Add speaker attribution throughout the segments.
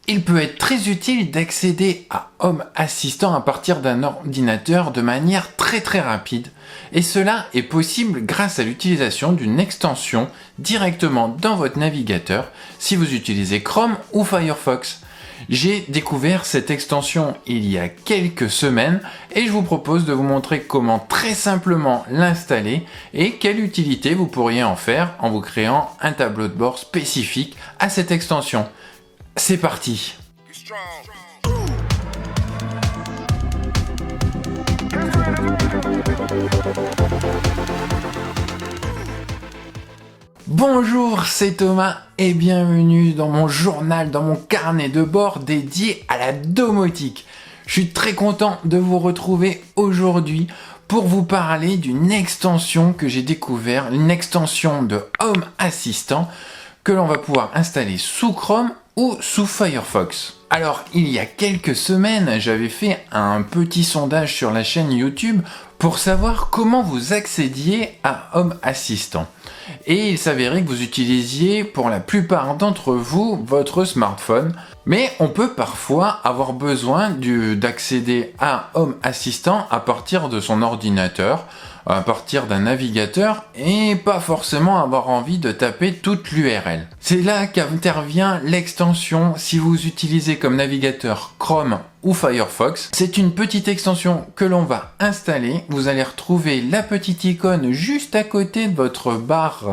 Speaker 1: Il peut être très utile d'accéder à Home Assistant à partir d'un ordinateur de manière très rapide. Et cela est possible grâce à l'utilisation d'une extension directement dans votre navigateur si vous utilisez Chrome ou Firefox. J'ai découvert cette extension il y a quelques semaines et je vous propose de vous montrer comment très simplement l'installer et quelle utilité vous pourriez en faire en vous créant un tableau de bord spécifique à cette extension. C'est parti! Bonjour, c'est Thomas et bienvenue dans mon journal, dans mon carnet de bord dédié à la domotique. Je suis très content de vous retrouver aujourd'hui pour vous parler d'une extension que j'ai découvert, une extension de Home Assistant que l'on va pouvoir installer sous Chrome ou sous Firefox. Alors, il y a quelques semaines, j'avais fait un petit sondage sur la chaîne YouTube pour savoir comment vous accédiez à Home Assistant. Et il s'avérait que vous utilisiez pour la plupart d'entre vous votre smartphone, mais on peut parfois avoir besoin d'accéder à Home Assistant à partir de son ordinateur, à partir d'un navigateur et pas forcément avoir envie de taper toute l'URL. C'est là qu'intervient l'extension si vous utilisez comme navigateur Chrome ou Firefox. C'est une petite extension que l'on va installer. Vous allez retrouver la petite icône juste à côté de votre barre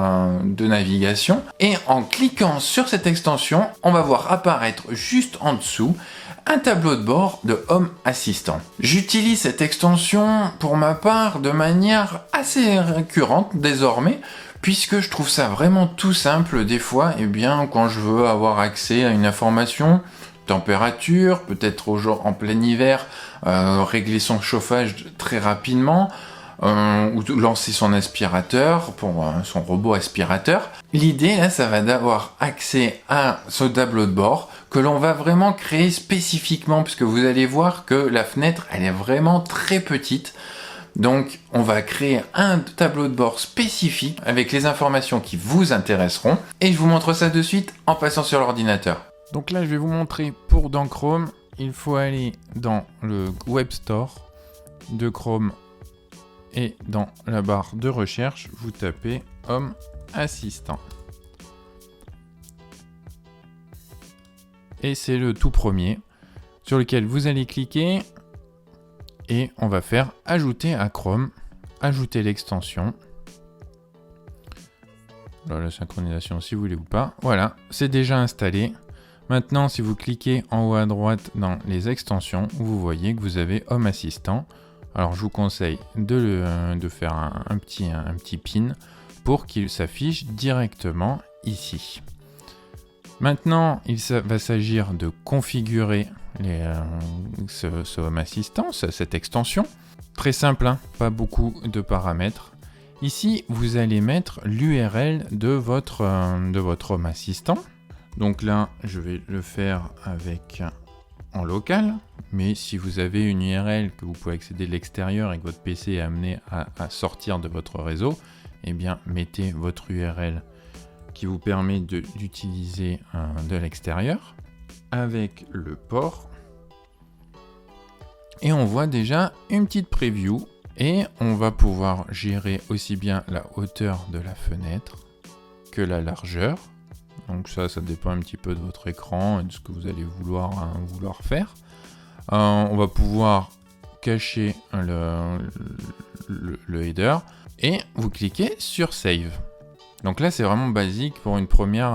Speaker 1: de navigation et en cliquant sur cette extension, on va voir apparaître juste en dessous un tableau de bord de Home Assistant. J'utilise cette extension pour ma part de manière assez récurrente désormais, puisque je trouve ça vraiment tout simple des fois, quand je veux avoir accès à une information, température, peut-être en plein hiver, régler son chauffage très rapidement, ou lancer son aspirateur pour son robot aspirateur. L'idée là, ça va d'avoir accès à ce tableau de bord que l'on va vraiment créer spécifiquement, puisque vous allez voir que la fenêtre, elle est vraiment très petite. Donc, on va créer un tableau de bord spécifique avec les informations qui vous intéresseront. Et je vous montre ça de suite en passant sur l'ordinateur. Donc là, je vais vous montrer dans Chrome, il faut aller dans le Web Store de Chrome et dans la barre de recherche, vous tapez Home Assistant. Et c'est le tout premier sur lequel vous allez cliquer et on va faire ajouter à Chrome, ajouter l'extension. Là, la synchronisation si vous voulez ou pas. Voilà, c'est déjà installé. Maintenant, si vous cliquez en haut à droite dans les extensions, vous voyez que vous avez Home Assistant. Alors, je vous conseille de faire un petit pin pour qu'il s'affiche directement ici. Maintenant, va s'agir de configurer ce Home Assistant, cette extension. Très simple, hein, pas beaucoup de paramètres. Ici, vous allez mettre l'URL de votre Home Assistant. Donc là, je vais le faire en local. Mais si vous avez une URL que vous pouvez accéder de l'extérieur et que votre PC est amené à sortir de votre réseau, eh bien, mettez votre URL qui vous permet d'utiliser de l'extérieur avec le port. Et on voit déjà une petite preview et on va pouvoir gérer aussi bien la hauteur de la fenêtre que la largeur. Donc ça dépend un petit peu de votre écran et de ce que vous allez vouloir faire. On va pouvoir cacher le header et vous cliquez sur Save. Donc là, c'est vraiment basique pour une première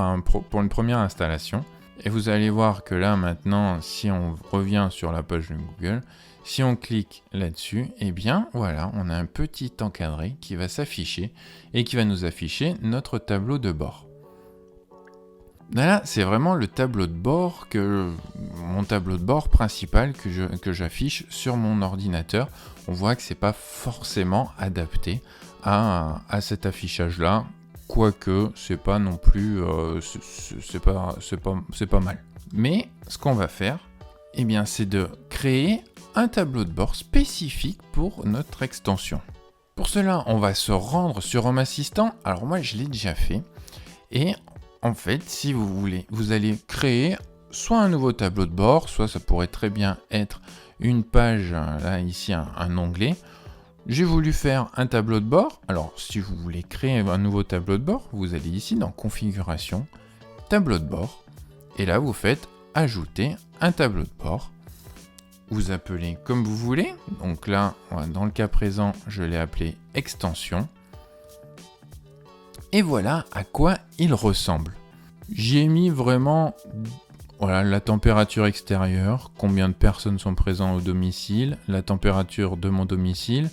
Speaker 1: installation. Et vous allez voir que là, maintenant, si on revient sur la page de Google, si on clique là-dessus, eh bien, voilà, on a un petit encadré qui va s'afficher et qui va nous afficher notre tableau de bord. Là, c'est vraiment le tableau de bord mon tableau de bord principal que j'affiche sur mon ordinateur. On voit que c'est pas forcément adapté à cet affichage-là. Quoique, c'est pas non plus, c'est pas mal. Mais ce qu'on va faire, eh bien, c'est de créer un tableau de bord spécifique pour notre extension. Pour cela, on va se rendre sur Home Assistant. Alors moi, je l'ai déjà fait. Et en fait, si vous voulez, vous allez créer soit un nouveau tableau de bord, soit ça pourrait très bien être une page, là ici un onglet. J'ai voulu faire un tableau de bord. Alors si vous voulez créer un nouveau tableau de bord, vous allez ici dans configuration, tableau de bord, et là vous faites ajouter un tableau de bord. Vous appelez comme vous voulez. Donc là, dans le cas présent, je l'ai appelé extension. Et voilà à quoi il ressemble. J'y ai mis vraiment la température extérieure, combien de personnes sont présentes au domicile, la température de mon domicile.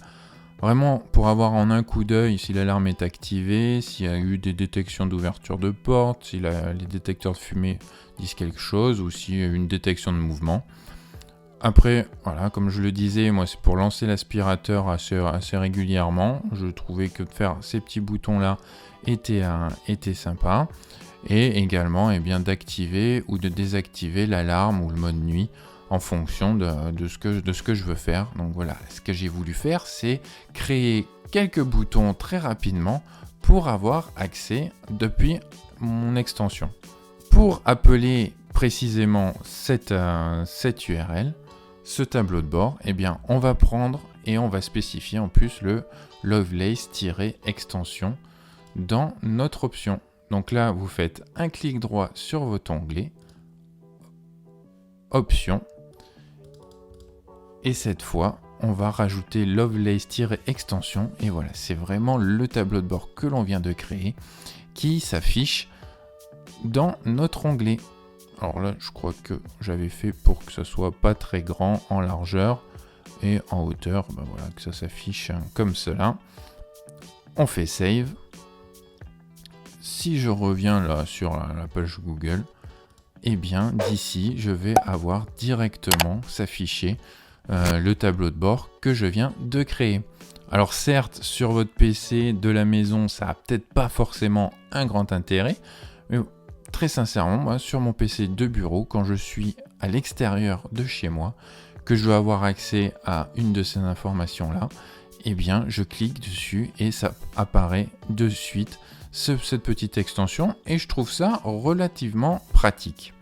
Speaker 1: Vraiment pour avoir en un coup d'œil si l'alarme est activée, s'il y a eu des détections d'ouverture de porte, si les détecteurs de fumée disent quelque chose ou s'il y a eu une détection de mouvement. Après, voilà, comme je le disais, moi c'est pour lancer l'aspirateur assez régulièrement. Je trouvais que de faire ces petits boutons-là était sympa. Et également d'activer ou de désactiver l'alarme ou le mode nuit en fonction de ce que je veux faire. Donc voilà, ce que j'ai voulu faire, c'est créer quelques boutons très rapidement pour avoir accès depuis mon extension. Pour appeler précisément cette URL, ce tableau de bord, on va prendre et on va spécifier en plus le Lovelace-extension dans notre option. Donc là, vous faites un clic droit sur votre onglet, option, et cette fois, on va rajouter Lovelace-extension, et voilà, c'est vraiment le tableau de bord que l'on vient de créer qui s'affiche dans notre onglet. Alors là, je crois que j'avais fait pour que ça soit pas très grand en largeur et en hauteur, voilà, que ça s'affiche comme cela. On fait save. Si je reviens là sur la page Google, d'ici, je vais avoir directement s'afficher le tableau de bord que je viens de créer. Alors certes, sur votre PC de la maison, ça n'a peut-être pas forcément un grand intérêt, mais très sincèrement, moi, sur mon PC de bureau, quand je suis à l'extérieur de chez moi, que je dois avoir accès à une de ces informations-là, je clique dessus et ça apparaît de suite cette petite extension et je trouve ça relativement pratique.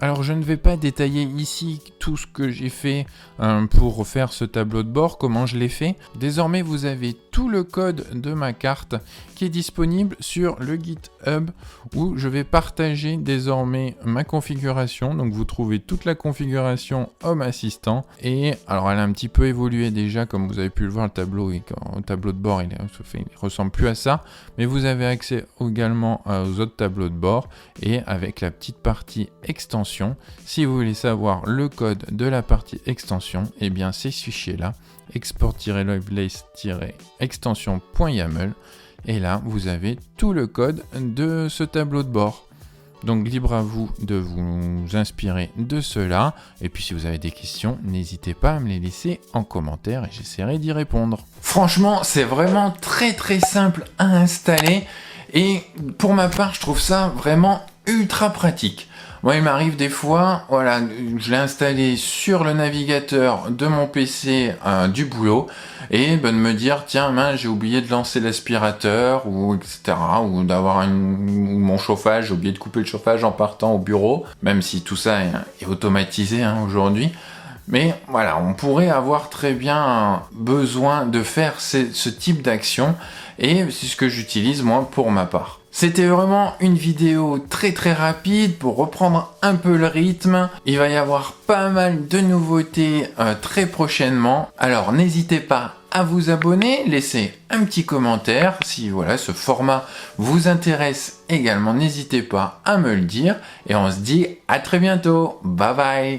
Speaker 1: Alors je ne vais pas détailler ici tout ce que j'ai fait pour faire ce tableau de bord, comment je l'ai fait. Désormais vous avez tout le code de ma carte qui est disponible sur le GitHub où je vais partager désormais ma configuration. Donc vous trouvez toute la configuration Home Assistant et alors elle a un petit peu évolué déjà comme vous avez pu le voir le tableau de bord il ressemble plus à ça, mais vous avez accès également aux autres tableaux de bord et avec la petite partie extension. Si vous voulez savoir le code de la partie extension, c'est ce fichier-là, export-lovelace-extension.yaml, et là, vous avez tout le code de ce tableau de bord. Donc, libre à vous de vous inspirer de cela. Et puis, si vous avez des questions, n'hésitez pas à me les laisser en commentaire et j'essaierai d'y répondre. Franchement, c'est vraiment très très simple à installer. Et pour ma part, je trouve ça vraiment ultra pratique. Moi, il m'arrive des fois, je l'ai installé sur le navigateur de mon PC du boulot et de me dire, tiens, j'ai oublié de lancer l'aspirateur ou etc. ou d'avoir mon chauffage, j'ai oublié de couper le chauffage en partant au bureau, même si tout ça est automatisé aujourd'hui. Mais voilà, on pourrait avoir très bien besoin de faire ce type d'action et c'est ce que j'utilise moi pour ma part. C'était vraiment une vidéo très très rapide pour reprendre un peu le rythme. Il va y avoir pas mal de nouveautés très prochainement. Alors n'hésitez pas à vous abonner, laissez un petit commentaire. Si ce format vous intéresse également, n'hésitez pas à me le dire. Et on se dit à très bientôt. Bye bye.